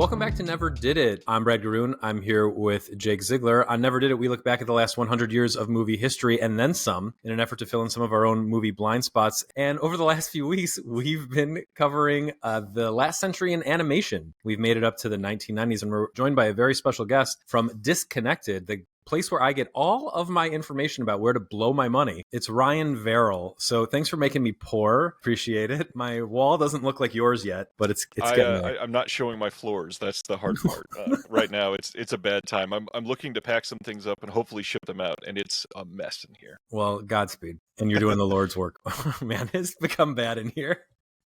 Welcome back to Never Did It. I'm Brad Garoon. I'm here with Jake Ziegler. On Never Did It, we look back at the last 100 years of movie history and then some in an effort to fill in some of our own movie blind spots. And over the last few weeks, we've been covering the last century in animation. We've made it up to the 1990s, and we're joined by a very special guest from Disconnected, the place where I get all of my information about where to blow my money. It's Ryan Verrill. So thanks for making me poor. Appreciate it. My wall doesn't look like yours yet, but it's getting there. I'm not showing my floors. That's the hard part. Right now, it's a bad time. I'm looking to pack some things up and hopefully ship them out, and it's a mess in here. Well, Godspeed. And you're doing the Lord's work. Man, it's become bad in here.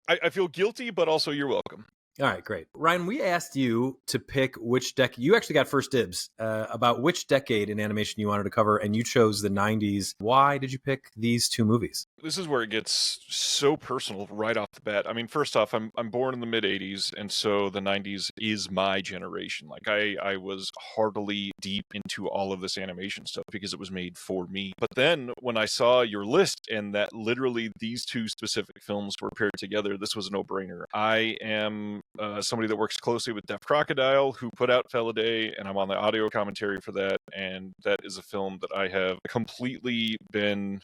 I feel guilty, but also you're welcome. All right, great. Ryan, we asked you to pick which decade. You actually got first dibs about which decade in animation you wanted to cover, and you chose the 90s. Why did you pick these two movies? This is where it gets so personal right off the bat. I mean, first off, I'm born in the mid-'80s, and so the 90s is my generation. Like, I was heartily deep into all of this animation stuff because it was made for me. But then when I saw your list and that literally these two specific films were paired together, this was a no-brainer. I am somebody that works closely with Deaf Crocodile, who put out Felidae, and I'm on the audio commentary for that, and that is a film that I have completely been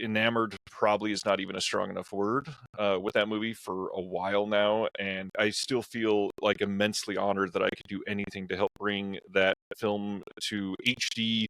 enamored, probably is not even a strong enough word, with that movie for a while now, and I still feel like immensely honored that I could do anything to help bring that film to HD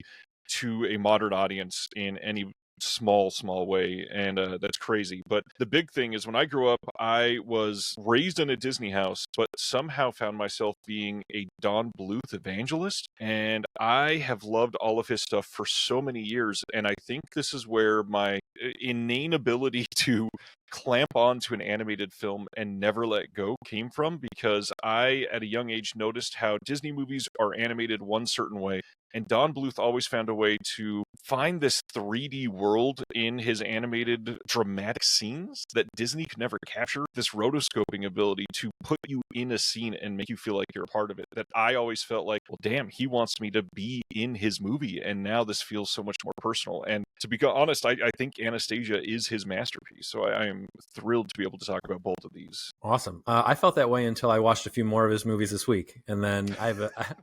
to a modern audience in any small way, and that's crazy. But the big thing is, when I grew up, I was raised in a Disney house, but somehow found myself being a Don Bluth evangelist, and I have loved all of his stuff for so many years, and I think this is where my inane ability to clamp onto an animated film and never let go came from, because I, at a young age, noticed how Disney movies are animated one certain way, and Don Bluth always found a way to find this 3D world in his animated dramatic scenes that Disney could never capture. This rotoscoping ability to put you in a scene and make you feel like you're a part of it, that I always felt like, well, damn, he wants me to be in his movie, and now this feels so much more personal. And to be honest, I think Anastasia is his masterpiece, so I am thrilled to be able to talk about both of these. Awesome. I felt that way until I watched a few more of his movies this week, and then I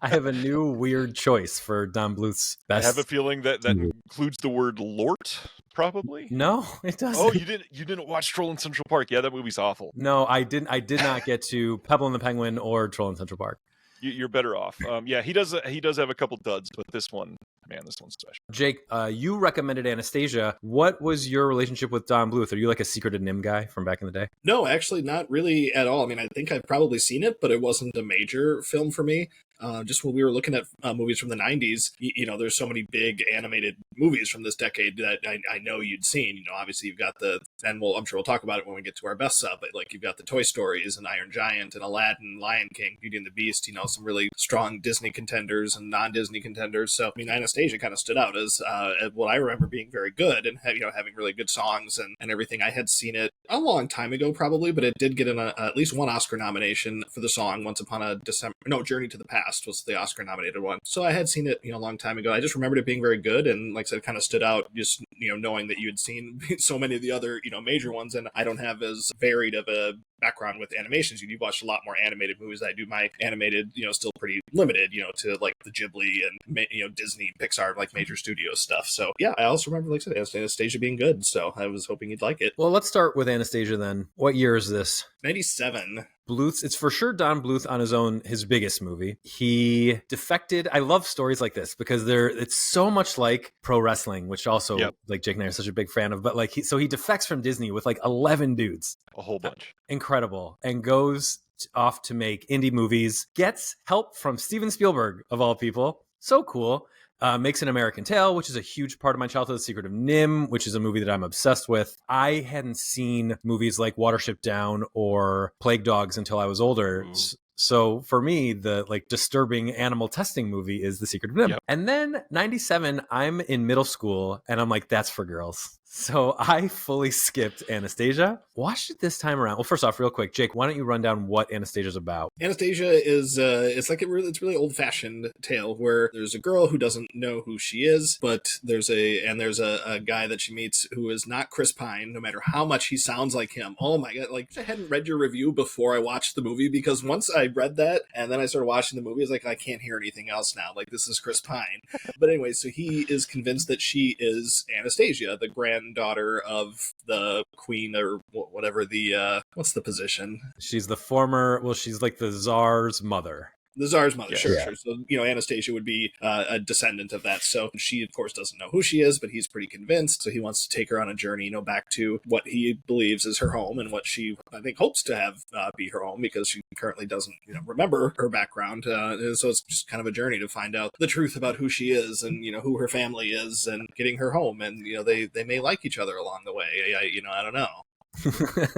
have a new weird choice for Don Bluth's best. I have a feeling that includes the word Lort, probably. No, it doesn't. Oh, you didn't watch Troll in Central Park? Yeah, that movie's awful. No, I didn't. I did not get to Pebble and the Penguin or Troll in Central Park. You're better off. Yeah, he does have a couple duds, but this one's special. Jake, you recommended Anastasia. What was your relationship with Don Bluth? Are you like a Secret of Nim guy from back in the day? No, actually, not really at all. I mean, I think I've probably seen it, but it wasn't a major film for me. Just when we were looking at movies from the 90s, there's so many big animated movies from this decade that I know you'd seen. Obviously you've got I'm sure we'll talk about it when we get to our best sub, but like you've got the Toy Stories and Iron Giant and Aladdin, Lion King, Beauty and the Beast, some really strong Disney contenders and non-Disney contenders. So, I mean, Anastasia kind of stood out as what I remember being very good and, having really good songs and everything. I had seen it a long time ago, probably, but it did get at least one Oscar nomination for the song Journey to the Past was the Oscar nominated one. So I had seen it, a long time ago. I just remembered it being very good. And like I said, it kind of stood out just, knowing that you had seen so many of the other, major ones. And I don't have as varied of a background with animations. You've watched a lot more animated movies than I do. My animated, still pretty limited, to like the Ghibli and, Disney, Pixar, like major studio stuff. So yeah, I also remember, like I said, Anastasia being good. So I was hoping you'd like it. Well, let's start with Anastasia then. What year is this? 97. Bluth's, it's for sure Don Bluth on his own, his biggest movie. He defected. I love stories like this because it's so much like pro wrestling, which also like Jake and I are such a big fan of, but like he defects from Disney with like 11 dudes. A whole bunch. Incredible. And goes off to make indie movies, gets help from Steven Spielberg of all people. So cool. Makes An American Tale, which is a huge part of my childhood. The Secret of Nim, which is a movie that I'm obsessed with. I hadn't seen movies like Watership Down or Plague Dogs until I was older. Ooh. So for me, the like disturbing animal testing movie is The Secret of Nim. Yep. And then 97, I'm in middle school and I'm like, that's for girls. So I fully skipped Anastasia. Watched it this time around. Well, first off, real quick, Jake, why don't you run down what Anastasia's about? Anastasia is it's like it's really old fashioned tale where there's a girl who doesn't know who she is, but there's a guy that she meets who is not Chris Pine, no matter how much he sounds like him. Oh my god! Like I hadn't read your review before I watched the movie, because once I read that and then I started watching the movie, I was like, I can't hear anything else now. Like this is Chris Pine. But anyway, so he is convinced that she is Anastasia, the granddaughter of the queen, or whatever the what's the position? She's she's like the Tsar's mother. The Tsar's mother, Yeah. sure, Yeah. sure. So, Anastasia would be a descendant of that. So she, of course, doesn't know who she is, but he's pretty convinced. So he wants to take her on a journey, back to what he believes is her home and what she, I think, hopes to have be her home, because she currently doesn't, remember her background. And so it's just kind of a journey to find out the truth about who she is and, who her family is, and getting her home. And, they may like each other along the way. I don't know.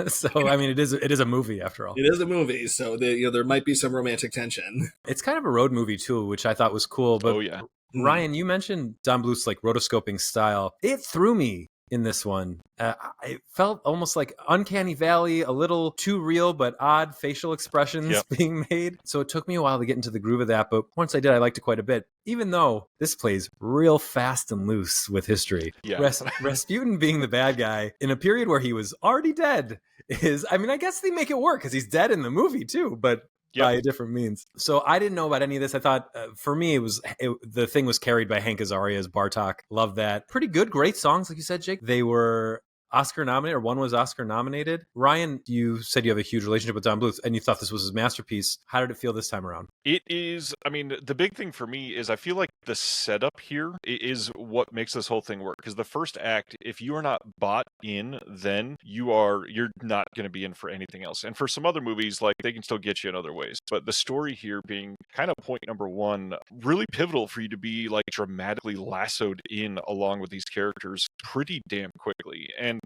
So I mean, it is a movie after all. It is a movie, so there might be some romantic tension. It's kind of a road movie too, which I thought was cool. But Oh yeah. Ryan, you mentioned Don Bluth's like rotoscoping style. It threw me in this one. It felt almost like Uncanny Valley, a little too real, but odd facial expressions being made. So it took me a while to get into the groove of that. But once I did, I liked it quite a bit, even though this plays real fast and loose with history. Yeah. Rasputin being the bad guy in a period where he was already dead is, I mean, I guess they make it work because he's dead in the movie too, but by different means. So I didn't know about any of this. I thought for me, the thing was carried by Hank Azaria as Bartok. Love that. Pretty good, great songs, like you said, Jake. They were Oscar nominated, or one was Oscar nominated. Ryan, you said you have a huge relationship with Don Bluth and you thought this was his masterpiece. How did it feel this time around? It is, I mean, the big thing for me is I feel like the setup here is what makes this whole thing work. Because the first act, if you are not bought in, then you're not going to be in for anything else. And for some other movies, like, they can still get you in other ways. But the story here being kind of point number one, really pivotal for you to be like dramatically lassoed in along with these characters pretty damn quickly. And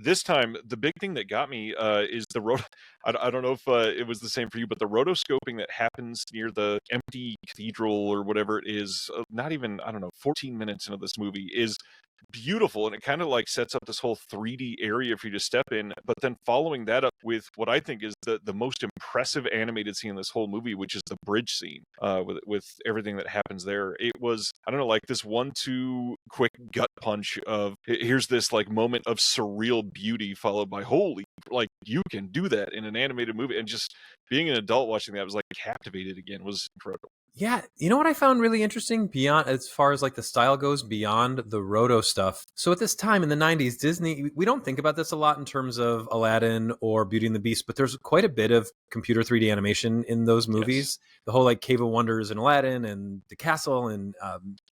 this time, the big thing that got me is the I don't know if it was the same for you, but the rotoscoping that happens near the empty cathedral or whatever it is, not even, 14 minutes into this movie, is beautiful. And it kind of like sets up this whole 3D area for you to step in. But then following that up with what I think is the most impressive animated scene in this whole movie, which is the bridge scene with everything that happens there. It was, I don't know, like this 1-2 quick gut punch of here's this like moment of surreal beauty followed by holy, like you can do that in an animated movie. And just being an adult watching that, was like captivated again, was incredible. Yeah, you know what I found really interesting beyond, as far as like the style goes, beyond the roto stuff. So at this time in the 90s, Disney, we don't think about this a lot in terms of Aladdin or Beauty and the Beast, but there's quite a bit of computer 3D animation in those movies. Yes. The whole like Cave of Wonders in Aladdin and the castle and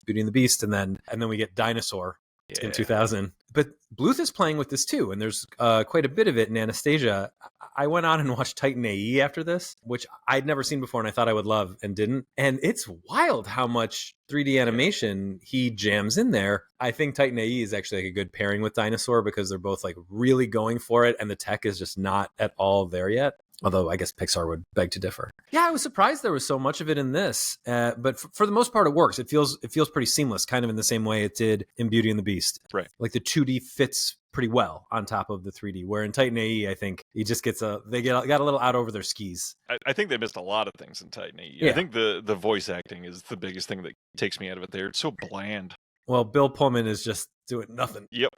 Beauty and the Beast, and then we get Dinosaur in 2000. But Bluth is playing with this too, and there's quite a bit of it in Anastasia. I went on and watched Titan AE after this, which I'd never seen before and I thought I would love and didn't. And it's wild how much 3D animation he jams in there. I think Titan AE is actually like a good pairing with Dinosaur because they're both like really going for it and the tech is just not at all there yet. Although I guess Pixar would beg to differ. Yeah, I was surprised there was so much of it in this, but for the most part, it works. It feels pretty seamless, kind of in the same way it did in Beauty and the Beast. Right. Like the 2D fits pretty well on top of the 3D. Where in Titan AE, I think he just got a little out over their skis. I think they missed a lot of things in Titan AE. Yeah. I think the voice acting is the biggest thing that takes me out of it. There, it's so bland. Well, Bill Pullman is just doing nothing. Yep.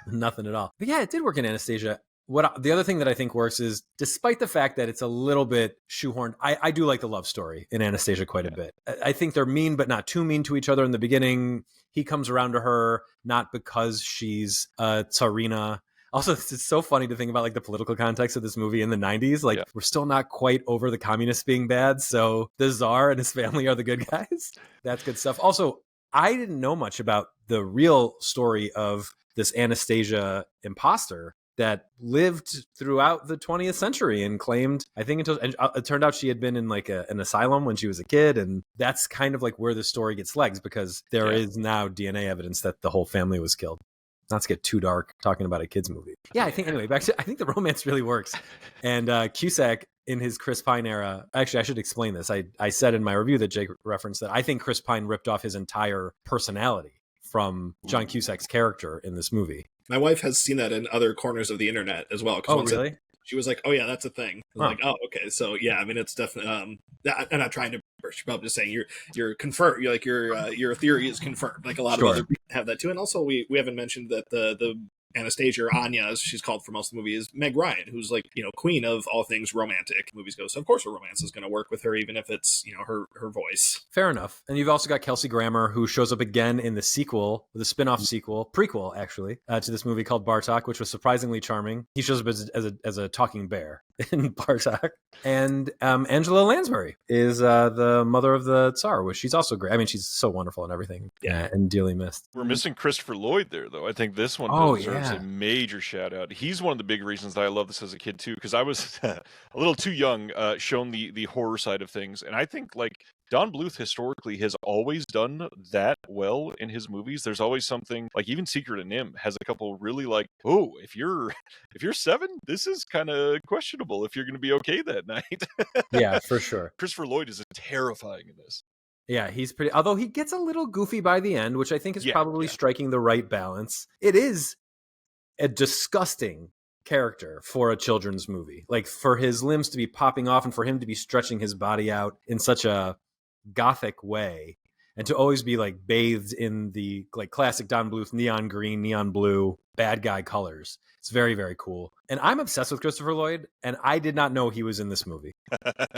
Nothing at all. But yeah, it did work in Anastasia. The other thing that I think works is, despite the fact that it's a little bit shoehorned, I do like the love story in Anastasia quite a bit. I think they're mean, but not too mean to each other in the beginning. He comes around to her, not because she's Tsarina. Also, it's so funny to think about like the political context of this movie in the 90s. Like, we're still not quite over the communists being bad. So the Tsar and his family are the good guys. That's good stuff. Also, I didn't know much about the real story of this Anastasia imposter that lived throughout the 20th century and claimed, I think it turned out she had been in like an asylum when she was a kid. And that's kind of like where the story gets legs, because there is now DNA evidence that the whole family was killed. Not to get too dark talking about a kid's movie. Yeah, I think I think the romance really works. And Cusack in his Chris Pine era, actually I should explain this. I said in my review that Jake referenced that I think Chris Pine ripped off his entire personality from John Cusack's character in this movie. My wife has seen that in other corners of the internet as well. Oh, really? She was like, "Oh yeah, that's a thing." I was like, "Oh, okay." So yeah, I mean, it's definitely. I'm not trying to burst. I'm just saying you're confirmed. You're like your theory is confirmed. Like a lot of other people have that too. And also, we haven't mentioned that the Anastasia, or Anya, as she's called for most of the movie, is Meg Ryan, who's like, queen of all things romantic movies go. So of course, a romance is going to work with her, even if it's her voice. Fair enough. And you've also got Kelsey Grammer, who shows up again in the sequel, the spin-off prequel actually, to this movie called Bartok, which was surprisingly charming. He shows up as a talking bear in Bartok. And Angela Lansbury is the mother of the Tsar, which she's also great. I mean, she's so wonderful in everything, and dearly missed. We're missing Christopher Lloyd there, though. I think this one deserves a major shout out. He's one of the big reasons that I love this as a kid too, because I was a little too young, shown the horror side of things, and I think like Don Bluth historically has always done that well in his movies. There's always something like even Secret of Nim has a couple really like, oh, if you're 7, this is kind of questionable if you're going to be okay that night. Yeah, for sure. Christopher Lloyd is terrifying in this. Yeah, he's pretty. Although he gets a little goofy by the end, which I think is probably striking the right balance. It is a disgusting character for a children's movie. Like for his limbs to be popping off and for him to be stretching his body out in such a gothic way, and to always be like bathed in the like classic Don Bluth neon green, neon blue bad guy colors. It's very, very cool. And I'm obsessed with Christopher Lloyd, and I did not know he was in this movie.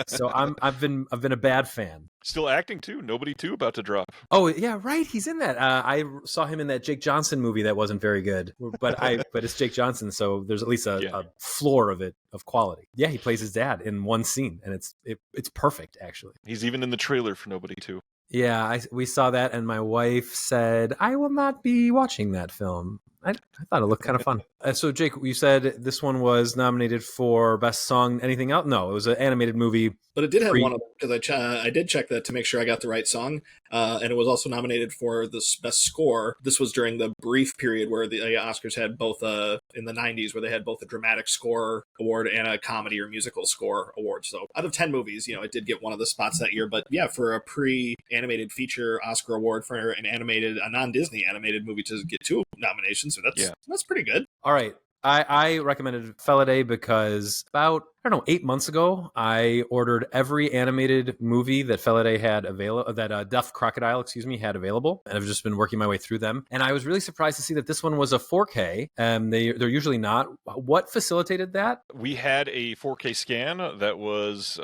So I've been a bad fan. Still acting too. Nobody 2 about to drop. Oh yeah, right. He's in that. I saw him in that Jake Johnson movie that wasn't very good, but it's Jake Johnson, so there's at least a floor of quality. Yeah, he plays his dad in one scene, and it's perfect actually. He's even in the trailer for Nobody 2. Yeah, we saw that, and my wife said, I will not be watching that film. I thought it looked kind of fun. So, Jake, you said this one was nominated for Best Song. Anything else? No, it was an animated movie. But it did have one of them, because I did check that to make sure I got the right song. And it was also nominated for the Best Score. This was during the brief period where the Oscars had both, in the 90s, where they had both a dramatic score award and a comedy or musical score award. So out of 10 movies, it did get one of the spots that year. But yeah, for a pre-animated feature Oscar award for a non-Disney animated movie to get 2 nominations, so that's pretty good. All right. I recommended Felidae because about, 8 months ago, I ordered every animated movie that Felidae had available, that Deaf Crocodile, had available. And I've just been working my way through them. And I was really surprised to see that this one was a 4K. They're usually not. What facilitated that? We had a 4K scan that was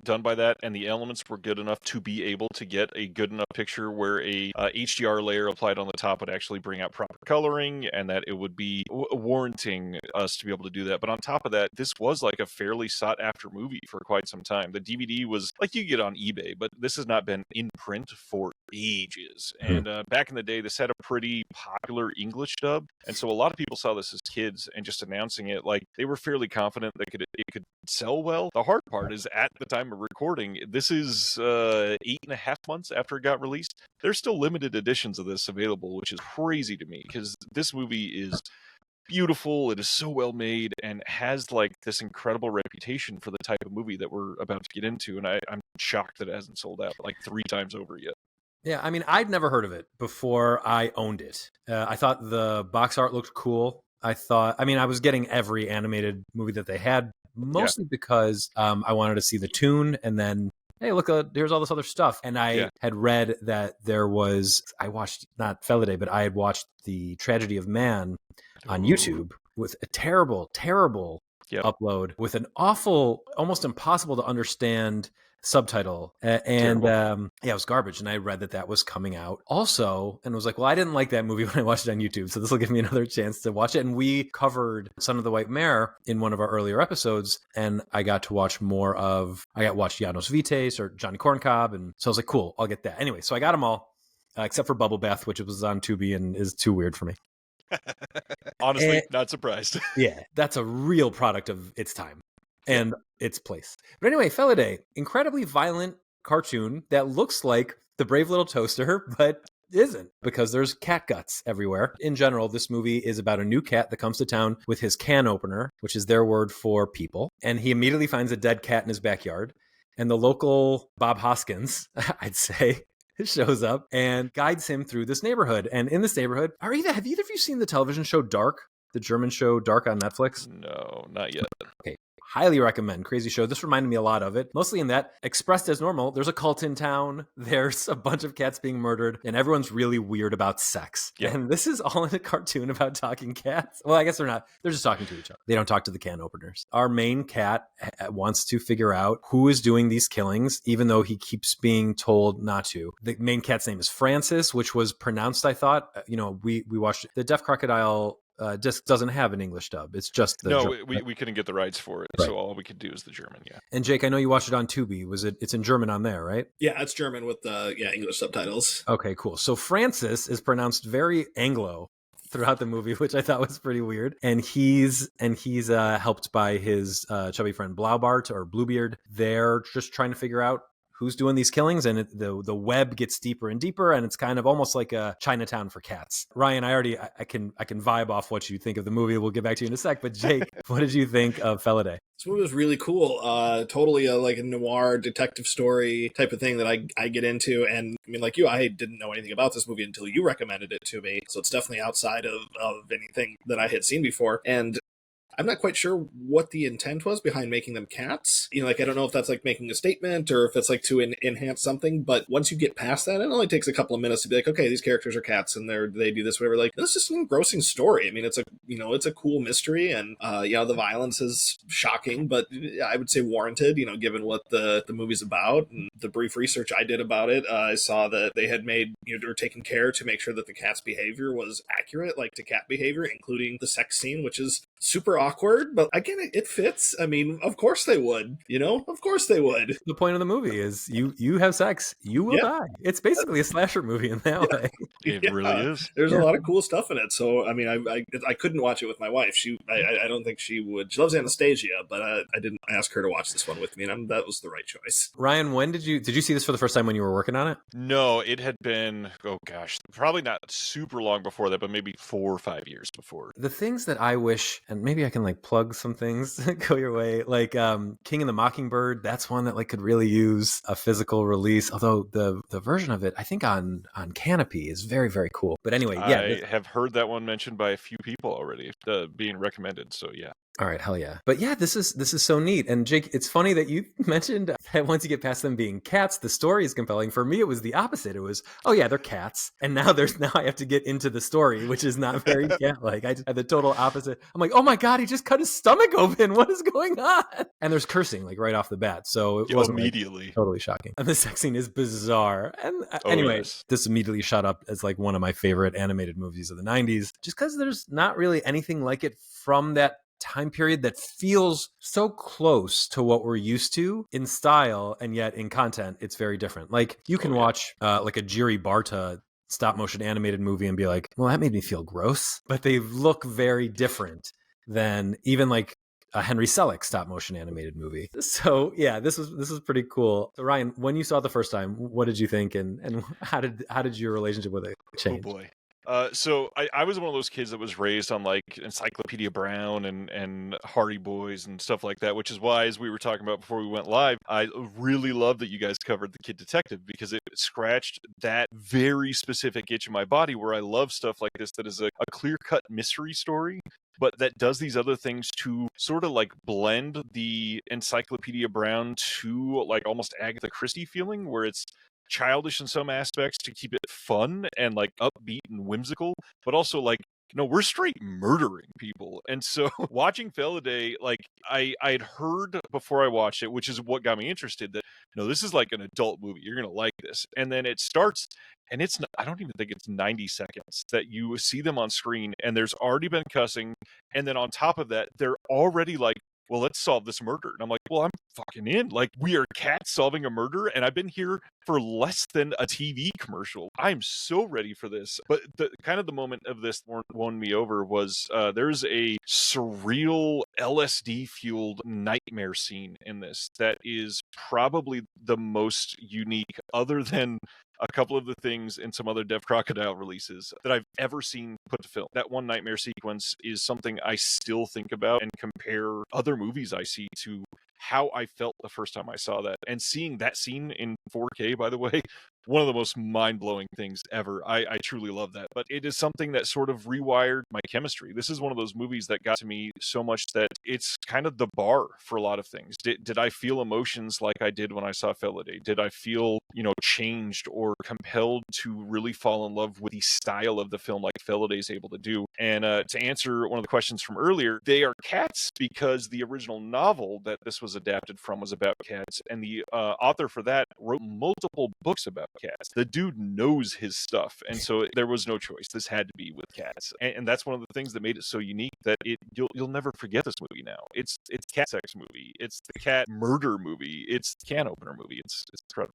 done by that, and the elements were good enough to be able to get a good enough picture where a HDR layer applied on the top would actually bring out proper coloring, and that it would be warranting us to be able to do that. But on top of that, this was like a fairly sought after movie for quite some time. The DVD was like you get on eBay, but this has not been in print for ages. And back in the day, this had a pretty popular English dub, and so a lot of people saw this as kids, and just announcing it, like they were fairly confident that it could sell well. The hard part is at the time of recording, this is 8.5 months after it got released. There's still limited editions of this available, which is crazy to me because this movie is beautiful. It is so well made and has like this incredible reputation for the type of movie that we're about to get into. And I'm shocked that it hasn't sold out like 3 times over yet. Yeah, I mean, I'd never heard of it before I owned it. I thought the box art looked cool. I was getting every animated movie that they had, mostly because I wanted to see the tune, and then, hey, look, here's all this other stuff. And I had read that I watched, not Felidae, but I had watched The Tragedy of Man on YouTube with a terrible, terrible upload with an awful, almost impossible to understand subtitle. It was garbage. And I read that was coming out also, and was like, well, I didn't like that movie when I watched it on YouTube, so this will give me another chance to watch it. And we covered Son of the White Mare in one of our earlier episodes, and I got to watch watched Janos Vites or Johnny Corncob, and so I was like, cool, I'll get that. Anyway, so I got them all, except for Bubble Bath, which was on Tubi and is too weird for me. Honestly, not surprised. Yeah, that's a real product of its time and its place. But anyway, Felidae, incredibly violent cartoon that looks like The Brave Little Toaster, but isn't, because there's cat guts everywhere. In general, this movie is about a new cat that comes to town with his can opener, which is their word for people. And he immediately finds a dead cat in his backyard. And the local Bob Hoskins, I'd say, shows up and guides him through this neighborhood. And in this neighborhood, have either of you seen the television show Dark? The German show Dark on Netflix? No, not yet. Okay. Highly recommend. Crazy show. This reminded me a lot of it. Mostly in that, expressed as normal, there's a cult in town, there's a bunch of cats being murdered, and everyone's really weird about sex. Yeah. And this is all in a cartoon about talking cats. Well, I guess they're not. They're just talking to each other. They don't talk to the can openers. Our main cat wants to figure out who is doing these killings, even though he keeps being told not to. The main cat's name is Francis, which was pronounced, I thought. We watched the Deaf Crocodile disc doesn't have an English dub. It's just the German. We couldn't get the rights for it, right. So all we could do is the German. Yeah. And Jake, I know you watched it on Tubi. It's in German on there, right? Yeah, it's German with English subtitles. Okay, cool. So Francis is pronounced very Anglo throughout the movie, which I thought was pretty weird. And he's helped by his chubby friend Blaubart or Bluebeard. They're just trying to figure out who's doing these killings, and the web gets deeper and deeper, and it's kind of almost like a Chinatown for cats. Ryan, I can vibe off what you think of the movie. We'll get back to you in a sec, but Jake, what did you think of Felidae? This movie was really cool. Totally like a noir detective story type of thing that I get into. And I mean, like you, I didn't know anything about this movie until you recommended it to me. So it's definitely outside of anything that I had seen before. And I'm not quite sure what the intent was behind making them cats. I don't know if that's like making a statement or if it's like to enhance something. But once you get past that, it only takes a couple of minutes to be like, okay, these characters are cats and they do this, whatever. Like, it's just an engrossing story. I mean, it's a cool mystery, and the violence is shocking, but I would say warranted. Given what the movie's about and the brief research I did about it, I saw that they had made or taken care to make sure that the cat's behavior was accurate, like to cat behavior, including the sex scene, which is super awkward, but again, it fits. I mean, of course they would, of course they would. The point of the movie is you have sex, you will die. It's basically a slasher movie in that way. It really is. There's a lot of cool stuff in it. So, I mean, I couldn't watch it with my wife. I don't think she would. She loves Anastasia, but I didn't ask her to watch this one with me, and that was the right choice. Ryan, when did you see this for the first time when you were working on it? No, it had been, probably not super long before that, but maybe 4 or 5 years before. The things that I wish, and maybe I can like plug some things go your way, like King and the Mockingbird. That's one that like could really use a physical release. Although the version of it, I think on Canopy is very, very cool. But anyway, yeah, I have heard that one mentioned by a few people already, being recommended. So yeah. All right, hell yeah. But yeah, this is so neat. And Jake, it's funny that you mentioned that once you get past them being cats, the story is compelling. For me, it was the opposite. It was, oh yeah, they're cats. And now I have to get into the story, which is not very cat-like. I just had the total opposite. I'm like, oh my God, he just cut his stomach open. What is going on? And there's cursing like right off the bat. So it wasn't immediately like, totally shocking. And the sex scene is bizarre. And anyways, This immediately shot up as like one of my favorite animated movies of the 90s, just because there's not really anything like it from that time period that feels so close to what we're used to in style, and yet in content it's very different. Like you can watch like a Jiri Barta stop motion animated movie and be like, well, that made me feel gross, but they look very different than even like a Henry Selick stop motion animated movie. So yeah, this was pretty cool. So Ryan, when you saw it the first time, what did you think, and how did your relationship with it change? Oh boy. So I was one of those kids that was raised on like Encyclopedia Brown and Hardy Boys and stuff like that, which is why, as we were talking about before we went live, I really love that you guys covered The Kid Detective, because it scratched that very specific itch in my body where I love stuff like this that is a clear-cut mystery story, but that does these other things to sort of like blend the Encyclopedia Brown to like almost Agatha Christie feeling, where it's childish in some aspects to keep it fun and like upbeat and whimsical, but also like, we're straight murdering people. And so watching Felidae, like I'd heard before I watched it, which is what got me interested, that this is like an adult movie, you're gonna like this. And then it starts, and I don't even think it's 90 seconds that you see them on screen, and there's already been cussing, and then on top of that they're already like, well, let's solve this murder. And I'm like, well, I'm fucking in. Like, we are cats solving a murder, and I've been here for less than a TV commercial. I'm so ready for this. But the moment of this won me over was there's a surreal LSD-fueled nightmare scene in this that is probably the most unique, other than a couple of the things in some other Deaf Crocodile releases, that I've ever seen put to film. That one nightmare sequence is something I still think about and compare other movies I see to how I felt the first time I saw that. And seeing that scene in 4K, by the way, one of the most mind-blowing things ever. I truly love that. But it is something that sort of rewired my chemistry. This is one of those movies that got to me so much that it's kind of the bar for a lot of things. Did I feel emotions like I did when I saw Felidae? Did I feel, changed or compelled to really fall in love with the style of the film like Felidae is able to do? And to answer one of the questions from earlier, they are cats because the original novel that this was adapted from was about cats, and the author for that wrote multiple books about cats. The dude knows his stuff, and so there was no choice. This had to be with cats, and that's one of the things that made it so unique that you'll never forget this movie now. It's cat sex movie. It's the cat murder movie. It's can opener movie. It's incredible.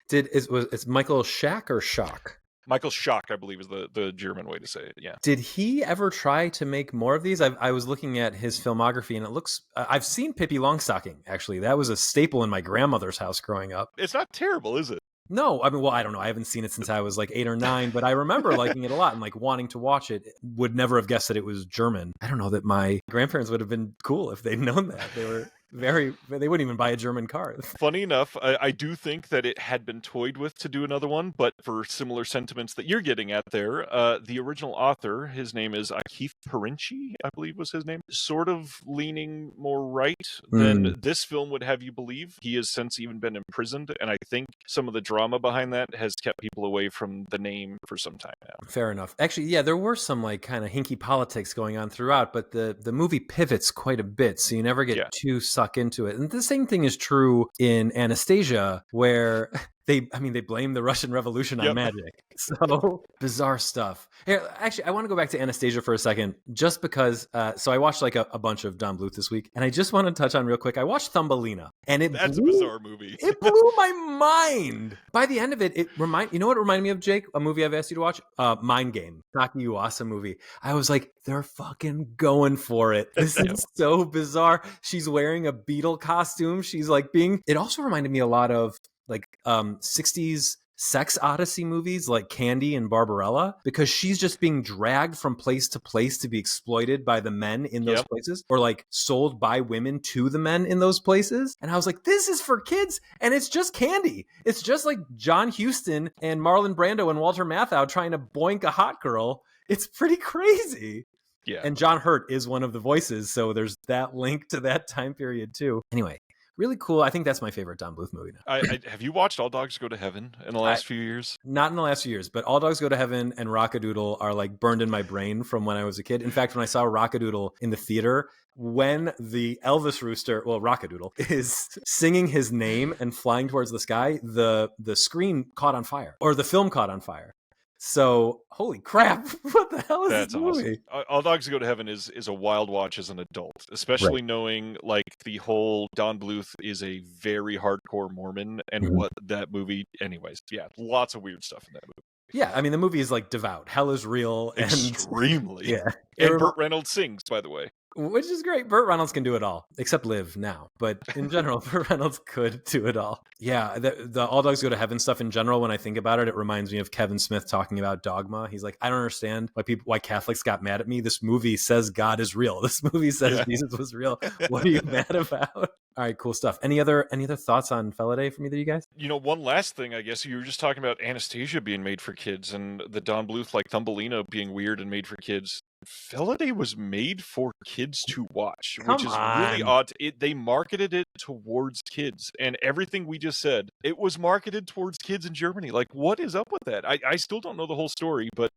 It's Michael Schack or Schock? Michael Schock, I believe, is the German way to say it. Yeah. Did he ever try to make more of these? I was looking at his filmography, and it looks. I've seen Pippi Longstocking. Actually, that was a staple in my grandmother's house growing up. It's not terrible, is it? No, I mean, well, I don't know. I haven't seen it since I was like 8 or 9, but I remember liking it a lot and like wanting to watch it. Would never have guessed that it was German. I don't know that my grandparents would have been cool if they'd known that. They wouldn't even buy a German car. Funny enough, I do think that it had been toyed with to do another one, but for similar sentiments that you're getting at there, the original author, his name is Keith Perinci, I believe was his name, sort of leaning more right than this film would have you believe. He has since even been imprisoned, and I think some of the drama behind that has kept people away from the name for some time now. Fair enough. Actually, yeah, there were some like kind of hinky politics going on throughout, but the movie pivots quite a bit, so you never get too suck into it. And the same thing is true in Anastasia, where they blame the Russian Revolution on magic. So bizarre stuff. Here, actually, I want to go back to Anastasia for a second, just because. So I watched like a bunch of Don Bluth this week, and I just want to touch on real quick. I watched Thumbelina, and that's a bizarre movie. It blew my mind. By the end of it, you know what it reminded me of, Jake? A movie I've asked you to watch, Mind Game, Taki Yuasa movie. I was like, they're fucking going for it. This is so bizarre. She's wearing a beetle costume. She's like it also reminded me a lot of like 60s sex odyssey movies like Candy and Barbarella, because she's just being dragged from place to place to be exploited by the men in those places, or like sold by women to the men in those places. And I was like, this is for kids, and it's just Candy. It's just like John Huston and Marlon Brando and Walter Matthau trying to boink a hot girl. It's pretty crazy. Yeah. And John Hurt is one of the voices, so there's that link to that time period too. Anyway, really cool. I think that's my favorite Don Bluth movie now. Have you watched All Dogs Go to Heaven in the last few years? Not in the last few years, but All Dogs Go to Heaven and Rockadoodle are like burned in my brain from when I was a kid. In fact, when I saw Rockadoodle in the theater, when the Elvis rooster, well, Rockadoodle, is singing his name and flying towards the sky, the screen caught on fire, or the film caught on fire. So, holy crap, what the hell is this movie? Awesome. All Dogs Go to Heaven is a wild watch as an adult, especially knowing like the whole Don Bluth is a very hardcore Mormon and what that movie, anyways, lots of weird stuff in that movie. Yeah, I mean, the movie is like devout. Hell is real. Extremely. Yeah. And Burt Reynolds sings, by the way. Which is great. Burt Reynolds can do it all, except live now. But in general, Burt Reynolds could do it all. Yeah, the All Dogs Go to Heaven stuff in general, when I think about it, it reminds me of Kevin Smith talking about Dogma. He's like, I don't understand why Catholics got mad at me. This movie says God is real. This movie says Jesus was real. What are you mad about? All right, cool stuff. Any other thoughts on Felidae from either of you guys? One last thing, I guess. You were just talking about Anastasia being made for kids and the Don Bluth, like Thumbelina, being weird and made for kids. Felidae was made for kids to watch, which is really odd. They marketed it towards kids, and everything we just said, it was marketed towards kids in Germany. Like, what is up with that? I still don't know the whole story, but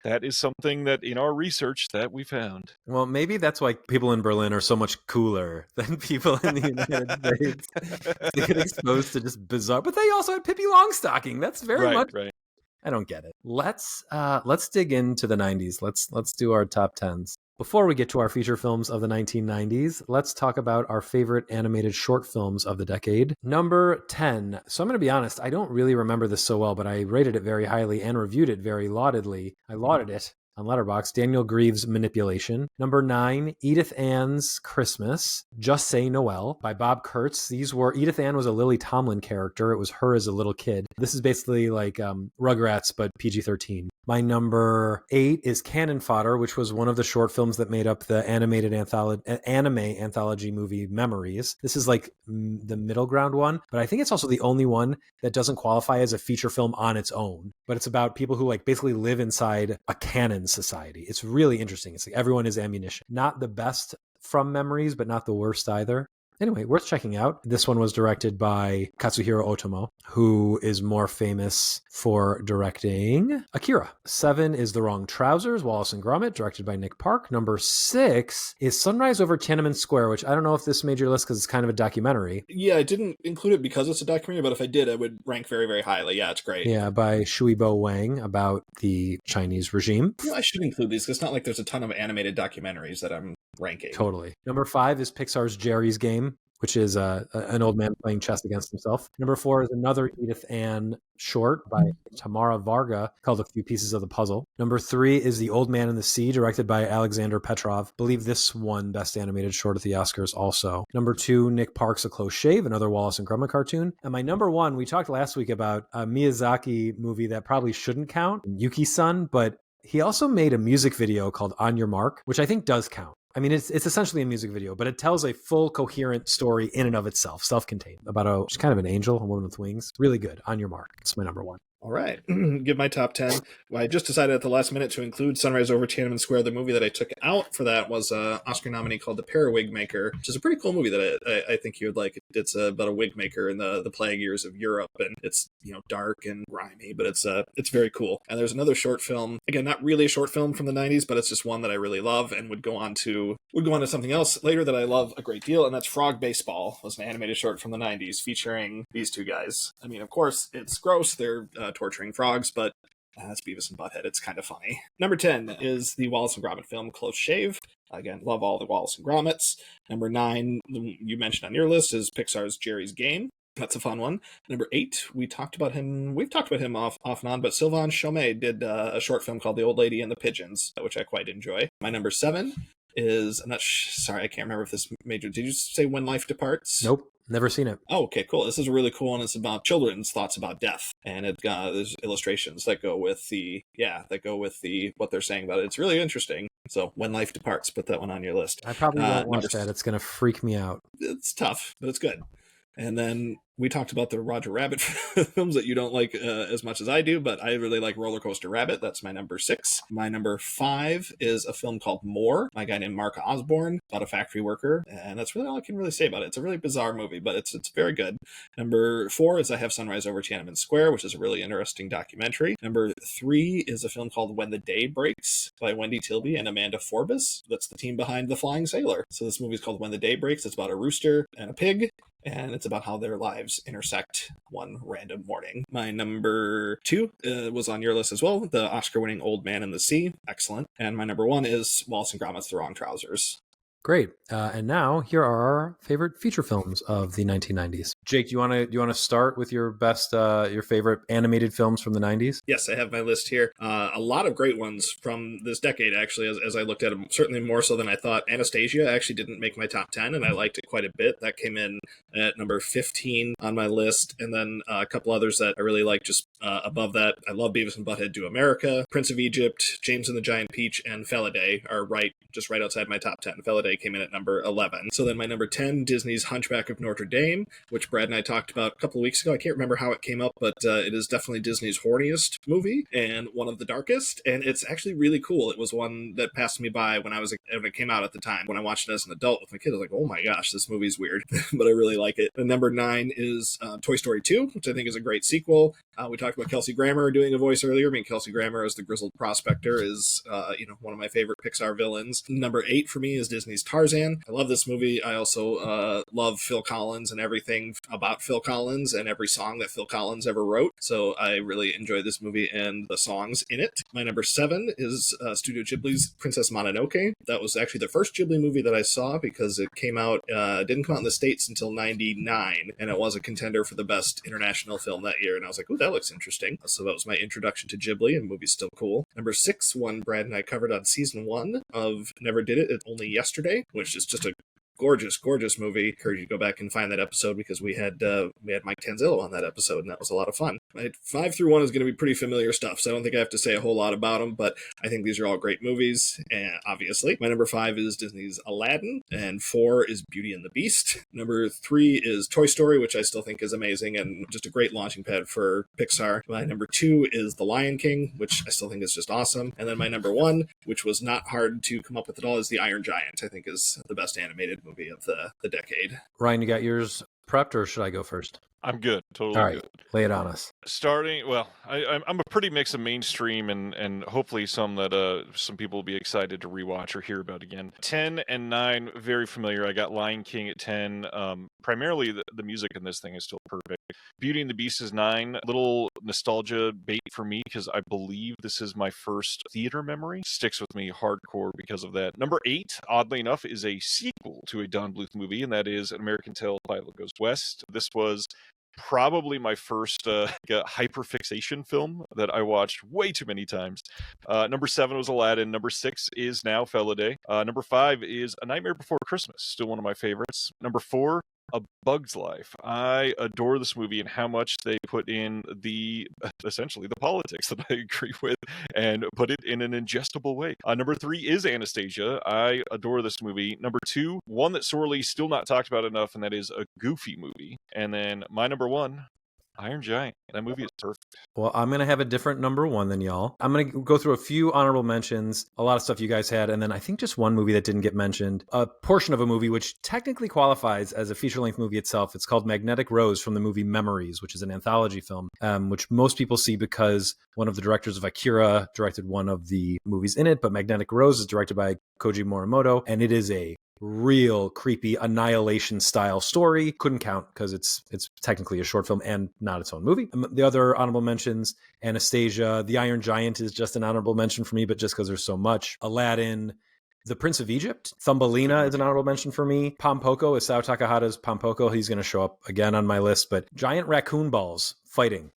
that is something that in our research that we found. Well, maybe that's why people in Berlin are so much cooler than people in the United States. They get exposed to just bizarre, but they also had Pippi Longstocking. That's very much right. I don't get it. Let's dig into the 90s. Let's do our top 10s. Before we get to our feature films of the 1990s, let's talk about our favorite animated short films of the decade. Number 10. So I'm going to be honest, I don't really remember this so well, but I rated it very highly and reviewed it very laudedly. I lauded it on Letterboxd. Daniel Greaves' Manipulation. Number 9, Edith Ann's Christmas. Just Say Noel by Bob Kurtz. Edith Ann was a Lily Tomlin character. It was her as a little kid. This is basically like Rugrats, but PG-13. My number 8 is Cannon Fodder, which was one of the short films that made up the anime anthology movie Memories. This is like the middle ground one, but I think it's also the only one that doesn't qualify as a feature film on its own. But it's about people who like basically live inside a canon society. It's really interesting. It's like everyone is ammunition. Not the best from Memories, but not the worst either. Anyway, worth checking out. This one was directed by Katsuhiro Otomo, who is more famous for directing Akira. 7 is The Wrong Trousers, Wallace and Gromit, directed by Nick Park. Number 6 is Sunrise Over Tiananmen Square, which I don't know if this made your list because it's kind of a documentary. Yeah, I didn't include it because it's a documentary, but if I did, I would rank very, very highly. Yeah, it's great. Yeah, by Shuibo Wang about the Chinese regime. I should include these because it's not like there's a ton of animated documentaries that I'm ranking. Totally. Number 5 is Pixar's Jerry's Game, which is an old man playing chess against himself. Number 4 is another Edith Ann short by Tamara Varga called A Few Pieces of the Puzzle. Number 3 is The Old Man and the Sea, directed by Alexander Petrov. I believe this won Best Animated Short at the Oscars also. Number 2, Nick Park's A Close Shave, another Wallace and Gromit cartoon. And my number 1, we talked last week about a Miyazaki movie that probably shouldn't count, Yuki-san, but he also made a music video called On Your Mark, which I think does count. I mean, it's essentially a music video, but it tells a full, coherent story in and of itself, self-contained, about she's kind of an angel, a woman with wings. Really good. On Your Mark. It's my number 1. All right. Give my top 10. Well, I just decided at the last minute to include Sunrise Over Tiananmen Square. The movie that I took out for that was an Oscar nominee called The Periwig Maker, which is a pretty cool movie that I think you would like. It's about a wig maker in the plague years of Europe, and it's dark and grimy, but it's very cool. And there's another short film, again, not really a short film from the 90s, but it's just one that I really love and would go on to something else later that I love a great deal, and that's Frog Baseball. It was an animated short from the 90s featuring these two guys. I mean, of course, it's gross. They're torturing frogs, but that's Beavis and Butthead. It's kind of funny. Number 10 is the Wallace and Gromit film Close Shave. Again, love all the Wallace and Gromits. Number 9, you mentioned on your list, is Pixar's Jerry's Game. That's a fun one. Number 8, we've talked about him off and on, but Sylvain Chomet did a short film called The Old Lady and the Pigeons, which I quite enjoy. My number 7 is, sorry, I can't remember if this major, did you say When Life Departs? Nope. Never seen it. Oh, okay, cool. This is a really cool one. It's about children's thoughts about death, and there's illustrations that go with what they're saying about it. It's really interesting. So, When Life Departs, put that one on your list. I probably won't watch that. It's going to freak me out. It's tough, but it's good. And then we talked about the Roger Rabbit films that you don't like as much as I do, but I really like Roller Coaster Rabbit. That's my number 6. My number 5 is a film called More, by a guy named Mark Osborne, about a factory worker. And that's really all I can really say about it. It's a really bizarre movie, but it's very good. Number 4 is I Have Sunrise Over Tiananmen Square, which is a really interesting documentary. Number 3 is a film called When the Day Breaks, by Wendy Tilby and Amanda Forbes. That's the team behind The Flying Sailor. So this movie is called When the Day Breaks. It's about a rooster and a pig, and it's about how their lives intersect one random morning. My number 2 was on your list as well, the Oscar-winning Old Man and the Sea. Excellent. And my number 1 is Wallace and Gromit's The Wrong Trousers. Great. And now here are our favorite feature films of the 1990s. Jake, do you want to start with your best, your favorite animated films from the 90s? Yes, I have my list here. A lot of great ones from this decade, actually, as I looked at them, certainly more so than I thought. Anastasia actually didn't make my top 10, and I liked it quite a bit. That came in at number 15 on my list, and then a couple others that I really like just above that. I love Beavis and Butthead Do America, Prince of Egypt, James and the Giant Peach, and Felidae are just right outside my top 10. Felidae came in at number 11. So then my number 10, Disney's Hunchback of Notre Dame, which Brad and I talked about a couple of weeks ago. I can't remember how it came up, but it is definitely Disney's horniest movie and one of the darkest, and it's actually really cool. It was one that passed me by when it came out at the time. When I watched it as an adult with my kids, I was like, oh my gosh, this movie's weird, but I really like it. And number 9 is Toy Story 2, which I think is a great sequel. We talked about Kelsey Grammer doing a voice earlier. I mean, Kelsey Grammer as the grizzled prospector is one of my favorite Pixar villains. Number 8 for me is Disney's Tarzan. I love this movie. I also love Phil Collins and everything about Phil Collins and every song that Phil Collins ever wrote. So I really enjoy this movie and the songs in it. My number 7 is Studio Ghibli's Princess Mononoke. That was actually the first Ghibli movie that I saw because it didn't come out in the States until 99, and it was a contender for the best international film that year. And I was like, ooh, that looks interesting. So that was my introduction to Ghibli, and the movie's still cool. Number 6, one Brad and I covered on season 1 of Never Did It Only Yesterday, which is just a gorgeous movie. Encourage you to go back and find that episode because we had Mike Tanzillo on that episode, and that was a lot of fun. My 5 through 1 is going to be pretty familiar stuff, so I don't think I have to say a whole lot about them, but I think these are all great movies, and obviously. My number 5 is Disney's Aladdin, and 4 is Beauty and the Beast. Number 3 is Toy Story, which I still think is amazing and just a great launching pad for Pixar. My number 2 is The Lion King, which I still think is just awesome. And then my number 1, which was not hard to come up with at all, is The Iron Giant. I think is the best animated movie of the decade. Ryan, you got yours prepped, or should I go first? I'm good. Totally All right, good. lay it on us. Starting, well, I'm a pretty mix of mainstream and hopefully some that some people will be excited to rewatch or hear about again. 10 and 9, very familiar. I got Lion King at 10. Primarily, the music in this thing is still perfect. Beauty and the Beast is 9. Little nostalgia bait for me because I believe this is my first theater memory. Sticks with me hardcore because of that. Number 8, oddly enough, is a sequel to a Don Bluth movie, and that is An American Tale: Pilot Goes West. This was probably my first hyperfixation film that I watched way too many times. Number 7 was Aladdin. Number 6 is now Felidae. Number 5 is A Nightmare Before Christmas, still one of my favorites. Number 4, A Bug's Life. I adore this movie and how much they put in essentially the politics that I agree with and put it in an ingestible way. Number 3 is Anastasia. I adore this movie. Number 2, one that sorely still not talked about enough, and that is a Goofy movie. And then my number 1, Iron Giant. That movie is perfect. Well, I'm going to have a different number 1 than y'all. I'm going to go through a few honorable mentions, a lot of stuff you guys had, and then I think just one movie that didn't get mentioned. A portion of a movie which technically qualifies as a feature-length movie itself. It's called Magnetic Rose from the movie Memories, which is an anthology film, which most people see because one of the directors of Akira directed one of the movies in it, but Magnetic Rose is directed by Koji Morimoto, and it is a real creepy Annihilation style story. Couldn't count because it's technically a short film and not its own movie. The other honorable mentions, Anastasia, The Iron Giant is just an honorable mention for me, but just because there's so much. Aladdin, The Prince of Egypt, Thumbelina is an honorable mention for me. Pompoko is Sao Takahata's Pompoko. He's going to show up again on my list, but giant raccoon balls fighting.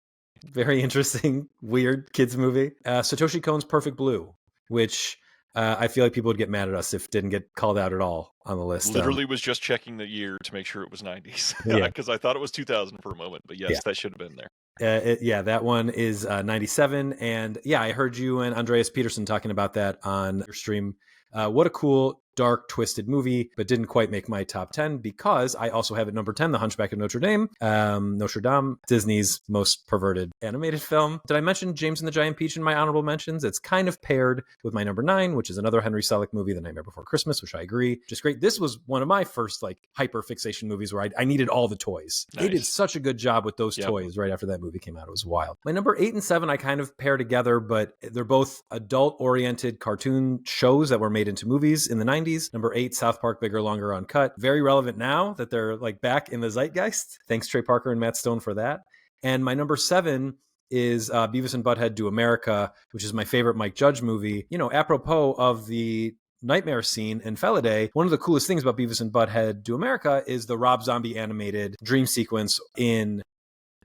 Very interesting, weird kids movie. Satoshi Kon's Perfect Blue, which I feel like people would get mad at us if it didn't get called out at all on the list. Literally was just checking the year to make sure it was 90s because I thought it was 2000 for a moment, but yes, that should have been there. That one is 97. And yeah, I heard you and Andreas Peterson talking about that on your stream. What a cool, dark, twisted movie, but didn't quite make my top 10 because I also have at number 10, The Hunchback of Notre Dame, Disney's most perverted animated film. Did I mention James and the Giant Peach in my honorable mentions? It's kind of paired with my number 9, which is another Henry Selick movie, The Nightmare Before Christmas, which I agree, just great. This was one of my first hyper fixation movies where I needed all the toys. Nice. They did such a good job with those toys right after that movie came out. It was wild. My number 8 and 7 I kind of pair together, but they're both adult-oriented cartoon shows that were made into movies in the 90s. Number 8, South Park, Bigger, Longer, Uncut. Very relevant now that they're back in the zeitgeist. Thanks Trey Parker and Matt Stone for that. And my number 7 is Beavis and Butthead Do America, which is my favorite Mike Judge movie. Apropos of the nightmare scene in Felidae, one of the coolest things about Beavis and Butthead Do America is the Rob Zombie animated dream sequence in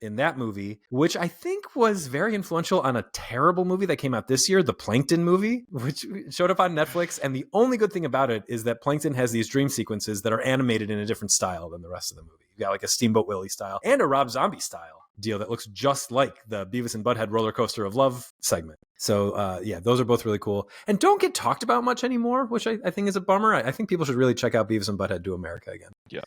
that movie, which I think was very influential on a terrible movie that came out this year, the Plankton movie, which showed up on Netflix. And the only good thing about it is that Plankton has these dream sequences that are animated in a different style than the rest of the movie. You've got a Steamboat Willie style and a Rob Zombie style deal that looks just like the Beavis and Butthead Roller Coaster of Love segment. So those are both really cool and don't get talked about much anymore, which I think is a bummer. I think people should really check out Beavis and Butthead Do America again. Yeah.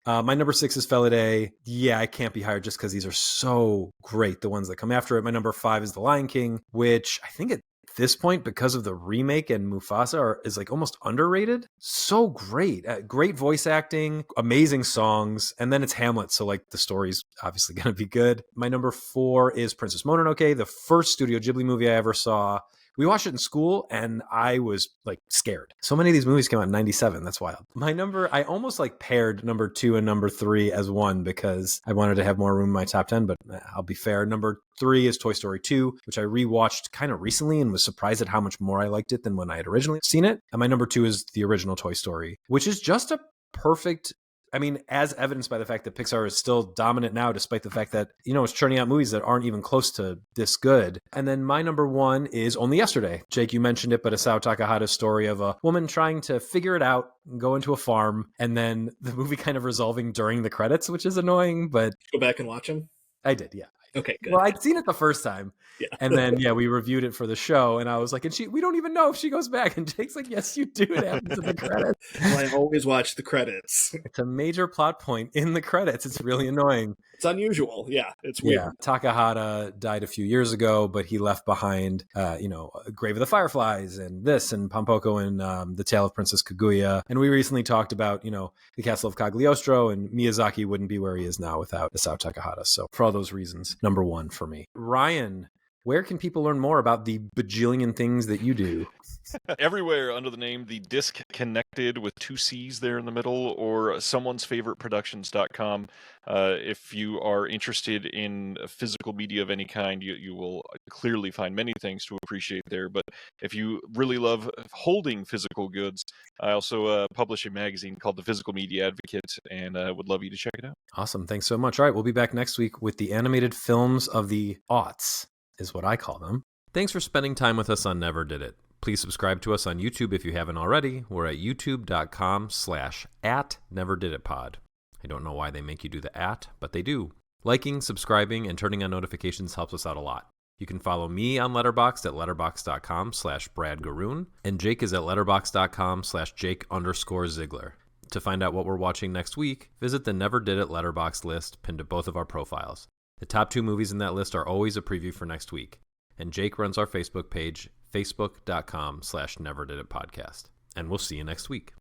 My number 6 is Felidae. Yeah, I can't be higher just because these are so great, the ones that come after it. My number 5 is The Lion King, which I think at this point, because of the remake and Mufasa, is almost underrated. So great. Great voice acting, amazing songs, and then it's Hamlet, so the story's obviously going to be good. My number 4 is Princess Mononoke, the first Studio Ghibli movie I ever saw. We watched it in school and I was scared. So many of these movies came out in 97. That's wild. I almost paired number 2 and number 3 as one because I wanted to have more room in my top 10, but I'll be fair. Number 3 is Toy Story 2, which I rewatched kind of recently and was surprised at how much more I liked it than when I had originally seen it. And my number 2 is the original Toy Story, which is just a perfect I mean, as evidenced by the fact that Pixar is still dominant now, despite the fact that, it's churning out movies that aren't even close to this good. And then my number one is Only Yesterday. Jake, you mentioned it, but Isao Takahata's story of a woman trying to figure it out, go into a farm, and then the movie kind of resolving during the credits, which is annoying, but... Go back and watch them? I did, yeah. Okay, good. Well, I'd seen it the first time. Yeah. And then, we reviewed it for the show, and I was like, we don't even know if she goes back. And Jake's like, yes, you do. It happens in the credits. Well, I always watch the credits. It's a major plot point in the credits. It's really annoying. It's unusual. Yeah, it's weird. Yeah. Takahata died a few years ago, but he left behind, Grave of the Fireflies and this and Pompoko and The Tale of Princess Kaguya. And we recently talked about, The Castle of Cagliostro, and Miyazaki wouldn't be where he is now without Isao Takahata. So for all those reasons, number one for me. Ryan, where can people learn more about the bajillion things that you do? Everywhere under the name The Disc Connected with 2 C's there in the middle, or someone'sfavoriteproductions.com. If you are interested in physical media of any kind, you will clearly find many things to appreciate there. But if you really love holding physical goods, I also publish a magazine called The Physical Media Advocate, and would love you to check it out. Awesome. Thanks so much. All right, we'll be back next week with the animated films of the aughts, is what I call them. Thanks for spending time with us on Never Did It. Please subscribe to us on YouTube if you haven't already. We're at youtube.com/@NeverDidItPod. I don't know why they make you do the @ but they do. Liking, subscribing, and turning on notifications helps us out a lot. You can follow me on Letterboxd at letterboxd.com/BradGaroon, and Jake is at letterboxd.com/Jake_Ziegler. To find out what we're watching next week, visit the Never Did It Letterboxd list pinned to both of our profiles. The top 2 movies in that list are always a preview for next week. And Jake runs our Facebook page, facebook.com/NeverDidItPodcast. And we'll see you next week.